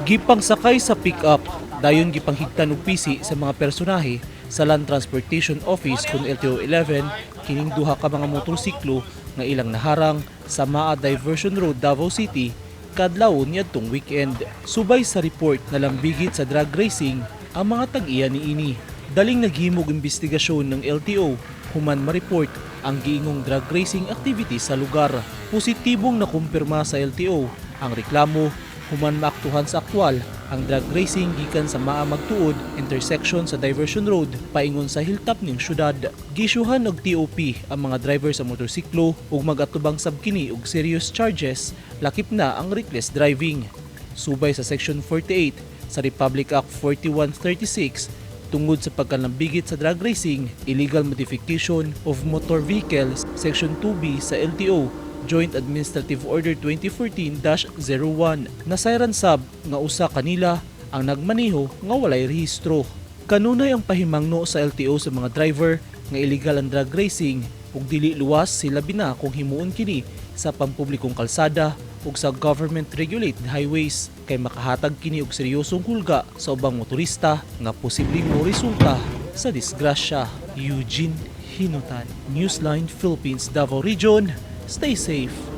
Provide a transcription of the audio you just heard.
Gipang sakay sa pick-up, dayon gipanghigtan og pisi sa mga personahe sa Land Transportation Office kun LTO 11 kining duha ka mga motorsiklo nga ilang naharang sa Maa Diversion Road, Davao City kadlawon niadtong weekend. Subay sa report na lambigit sa drag racing ang mga tag-iya niini. Daling naghimog investigasyon ng LTO human ma-report ang giingong drag racing activity sa lugar. Positibong nakumpirma sa LTO ang reklamo human maaktuhan sa aktwal ang drag racing gikan sa Maa Magtuod intersection sa Diversion Road paingon sa hilltop ning syudad. Gisyuhan og TOP ang mga driver sa motorsiklo ug mag-atubang sab kini og serious charges lakip na ang reckless driving. Subay sa Section 48 sa Republic Act 4136 tungod sa pagkalambigit sa drag racing, illegal modification of motor vehicles, Section 2B sa LTO, Joint Administrative Order 2014-01. Nasayran sab nga usa kanila ang nagmaneho nga walay rehistro. Kanunay ang pahimangno sa LTO sa mga driver nga illegal ang drag racing ug dili luwas sila bina kung himuon kini sa pampublikong kalsada ug sa government regulated highways kay makahatag kini og seryosong hulga sa ubang motorista nga posibleng mo resulta sa disgrasya. Eugene Hinutan, Newsline Philippines, Davao Region. Stay safe.